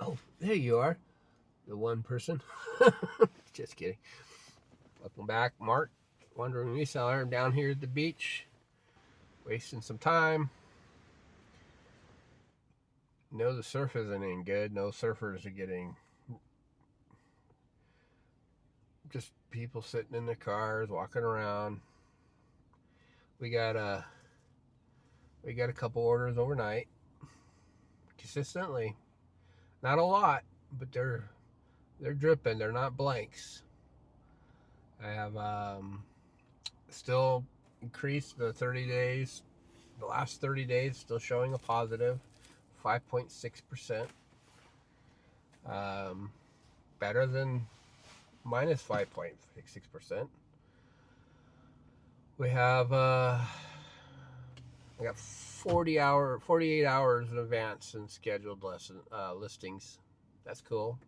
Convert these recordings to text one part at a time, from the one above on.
Oh, there you are, the one person. Just kidding. Welcome back, Mark, Wandering Reseller. I'm down here at the beach, wasting some time. No, the surf isn't any good. No surfers are getting. Just people sitting in their cars, walking around. We got a couple orders overnight, consistently. Not a lot, but they're dripping. They're not blanks. I have still increased the 30 days. The last 30 days still showing a positive 5.6%. Better than minus 5.6%. We have I got 48 hours in advance in scheduled listings. That's cool.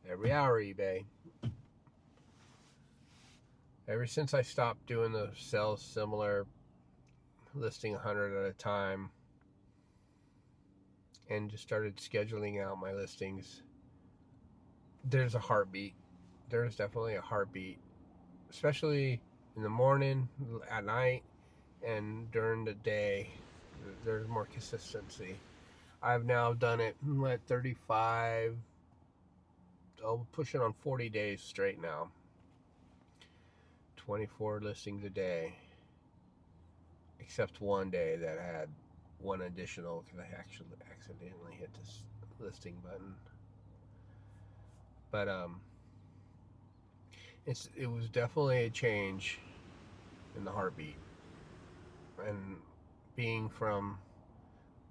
Every hour, eBay. Ever since I stopped doing the sales similar, listing 100 at a time, and just started scheduling out my listings, there's a heartbeat. There's definitely a heartbeat, especially in the morning, at night, and during the day. There's more consistency. I've now done it at 35, pushing on 40 days straight now. 24 listings a day, except one day that had one additional because I actually accidentally hit this listing button. But it was definitely a change in the heartbeat. And being from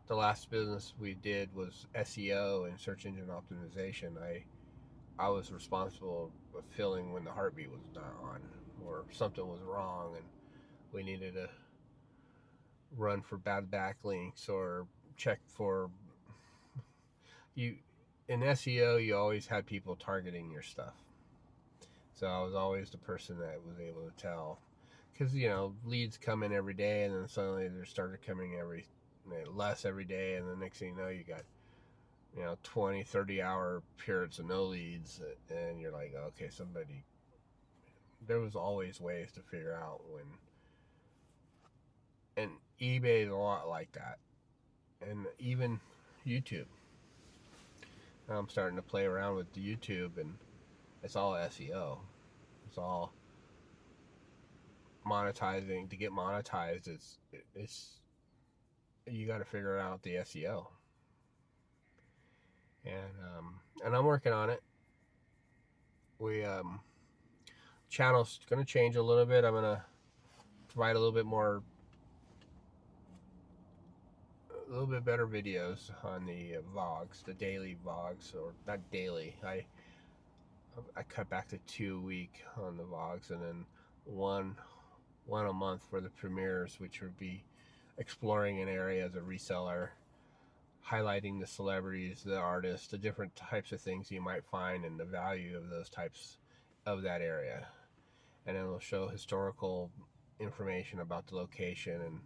the last business we did was SEO and search engine optimization, I was responsible for feeling when the heartbeat was not on or something was wrong and we needed to run for bad backlinks or check for you. In SEO, you always had people targeting your stuff. So I was always the person that was able to tell, because leads come in every day, and then suddenly they started coming less every day, and the next thing you know, you got 20, 30 hour periods of no leads, and you're like, okay, there was always ways to figure out when. And eBay is a lot like that, and even YouTube. I'm starting to play around with the YouTube, and it's all SEO. It's all monetizing. To get monetized, it's you got to figure out the SEO, and I'm working on it. We channel's going to change a little bit. I'm going to provide a little bit better videos on the vlogs, the daily vlogs, or not daily. I cut back to 2 a week on the vlogs, and then one a month for the premieres, which would be exploring an area as a reseller, highlighting the celebrities, the artists, the different types of things you might find, and the value of those types of that area. And then it'll show historical information about the location and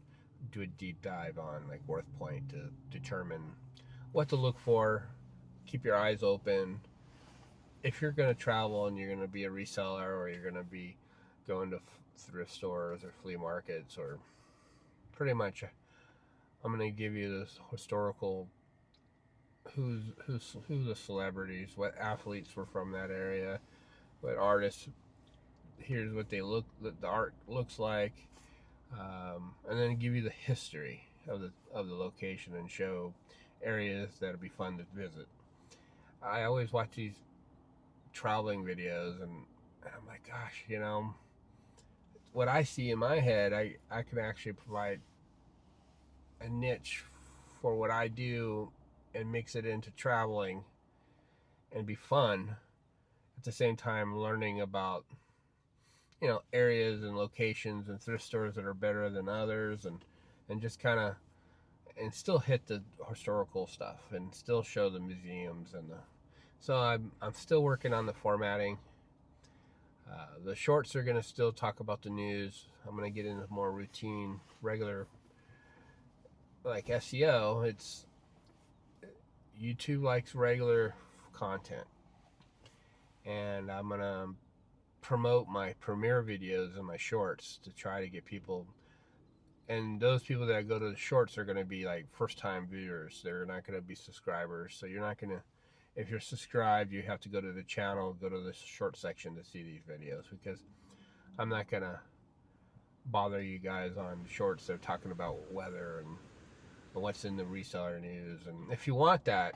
do a deep dive on like Worth Point to determine what to look for. Keep your eyes open. If you're going to travel and you're going to be a reseller, or you're going to be going to thrift stores or flea markets, or pretty much, I'm going to give you this historical, who the celebrities, what athletes were from that area, what artists. Here's what the art looks like, and then give you the history of the location and show areas that'll be fun to visit. I always watch these traveling videos, and I'm like, gosh, what I see in my head, I can actually provide a niche for what I do and mix it into traveling and be fun at the same time, learning about areas and locations and thrift stores that are better than others, and just kind of, and still hit the historical stuff and still show the museums so I'm still working on the formatting. The shorts are going to still talk about the news. I'm going to get into more routine, regular, like SEO. YouTube likes regular content, and I'm gonna promote my premiere videos and my shorts to try to get people. And those people that go to the shorts are going to be like first time viewers. They're not going to be subscribers. So you're not going to, if you're subscribed, you have to go to the channel, go to the short section to see these videos, because I'm not going to bother you guys on shorts. They're talking about weather and what's in the reseller news. And if you want that,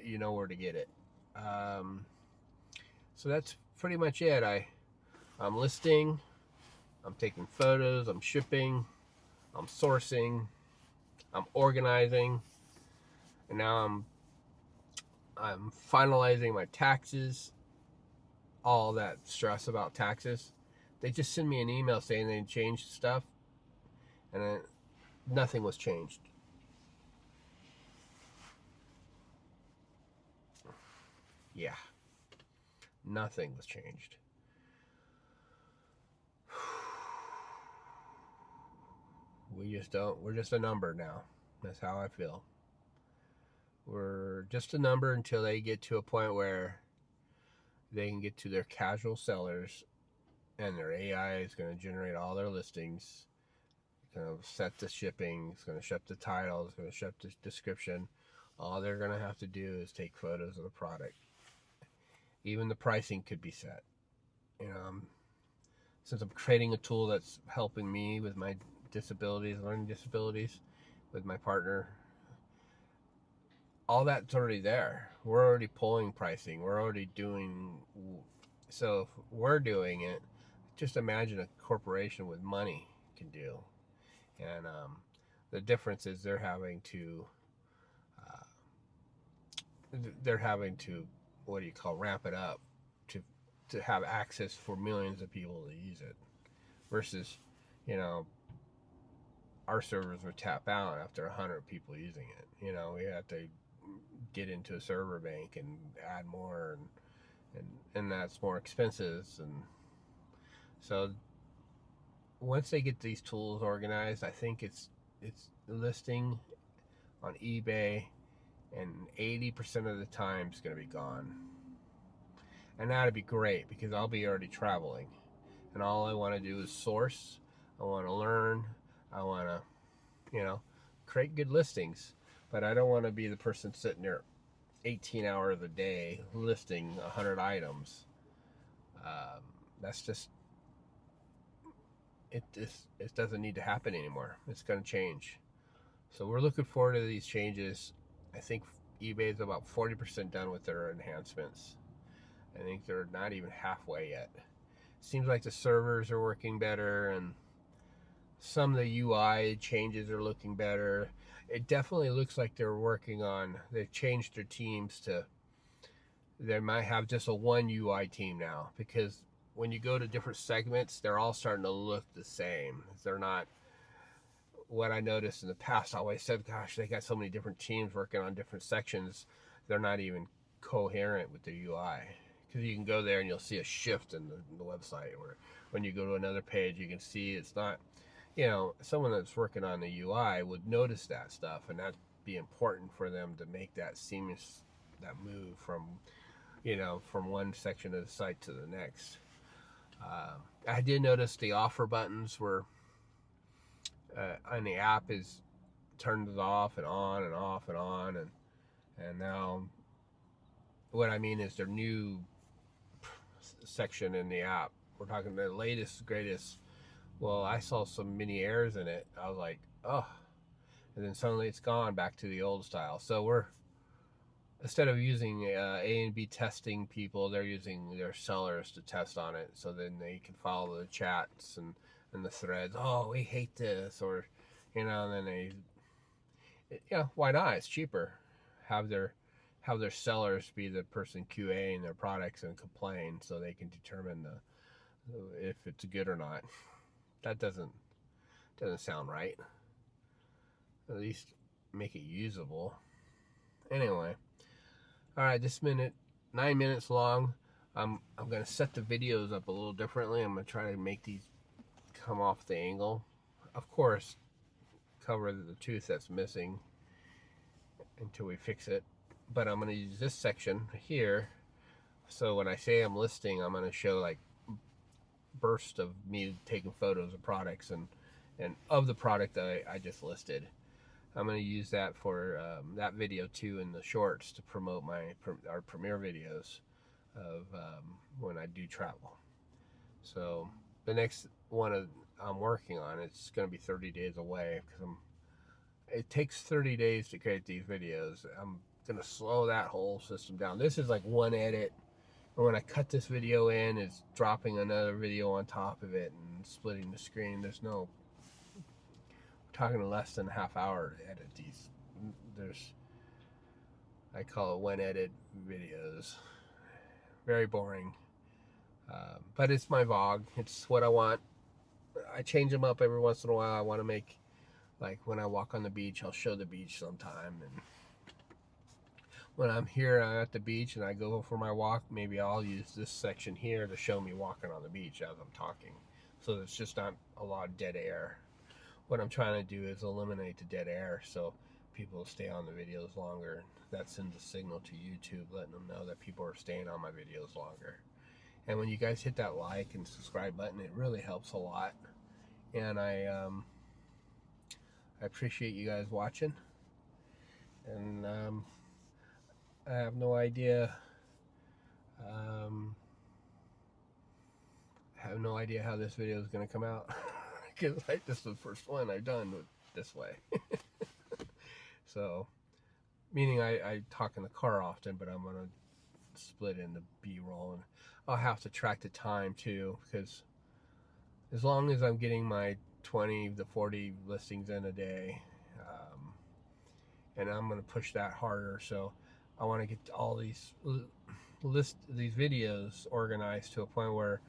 you know where to get it. So that's pretty much it. I'm listing, I'm taking photos, I'm shipping, I'm sourcing, I'm organizing, and now I'm finalizing my taxes. All that stress about taxes. They just send me an email saying they changed stuff, and then nothing was changed. Yeah, nothing was changed. We're just a number now. That's how I feel. We're just a number until they get to a point where they can get to their casual sellers, and their AI is going to generate all their listings. It's going to set the shipping. It's going to set the title. It's going to set the description. All they're going to have to do is take photos of the product. Even the pricing could be set. You know, since I'm creating a tool that's helping me with my disabilities, learning disabilities, with my partner, all that's already there. We're already pulling pricing. We're already doing. So if we're doing it, just imagine a corporation with money can do. And the difference is they're having to what do you call, ramp it up to have access for millions of people to use it, versus, you know, our servers would tap out after 100 people using it. You know, we have to get into a server bank and add more, and that's more expensive. And so once they get these tools organized, I think it's listing on eBay, and 80% of the time is going to be gone. And that'd be great, because I'll be already traveling, and all I want to do is source. I want to learn. I want to, you know, create good listings, but I don't want to be the person sitting there 18 hours a day listing 100 items. That's just, it doesn't need to happen anymore. It's going to change. So we're looking forward to these changes. I think eBay is about 40% done with their enhancements. I think they're not even halfway yet. Seems like the servers are working better, and some of the UI changes are looking better. It definitely looks like they've changed their teams to, they might have just a one UI team now, because when you go to different segments, they're all starting to look the same. They're not, what I noticed in the past, I always said, gosh, they got so many different teams working on different sections. They're not even coherent with the UI. Because you can go there and you'll see a shift in the website, or when you go to another page, you can see it's not, you know, someone that's working on the UI would notice that stuff, and that'd be important for them to make that seamless, that move from, you know, from one section of the site to the next. I did notice the offer buttons were on the app is turned off and on and off and on, and now what I mean is their new section in the app. We're talking the latest, greatest. Well, I saw some mini errors in it. I was like, oh, and then suddenly it's gone back to the old style. So we're, instead of using A and B testing people, they're using their sellers to test on it, so then they can follow the chats and the threads. Oh, we hate this, or, you know, and then why not? It's cheaper. Have their sellers be the person QAing their products and complain, so they can determine if it's good or not. That doesn't sound right. At least make it usable. Anyway, all right, this 9 minutes long. I'm gonna set the videos up a little differently. I'm gonna try to make these come off the angle. Of course, cover the tooth that's missing until we fix it. but I'm going to use this section here. So when I say I'm listing, I'm going to show like burst of me taking photos of products and of the product that I just listed. I'm going to use that for that video too in the shorts to promote our premiere videos of when I do travel. So the next one I'm working on, it's going to be 30 days away because it takes 30 days to create these videos. I'm going to slow that whole system down. This is like one edit. And when I cut this video in, it's dropping another video on top of it and splitting the screen. We're talking less than a half hour to edit these. I call it one edit videos. Very boring. But it's my vlog. It's what I want. I change them up every once in a while. I want to make, like when I walk on the beach, I'll show the beach sometime. And when I'm here at the beach and I go for my walk, maybe I'll use this section here to show me walking on the beach as I'm talking. So it's just not a lot of dead air. What I'm trying to do is eliminate the dead air so people will stay on the videos longer. That sends a signal to YouTube letting them know that people are staying on my videos longer. And when you guys hit that like and subscribe button, it really helps a lot. And I appreciate you guys watching. And I have no idea. How this video is going to come out because this is the first one I've done this way. So, meaning I talk in the car often, but I'm going to split into B-roll, and I'll have to track the time too, because as long as I'm getting my 20 to 40 listings in a day, and I'm going to push that harder. So I want to get all these videos organized to a point where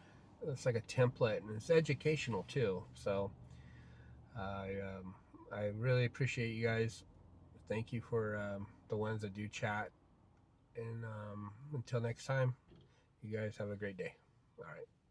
it's like a template, and it's educational too. So I really appreciate you guys. Thank you for the ones that do chat. And until next time, you guys have a great day. All right.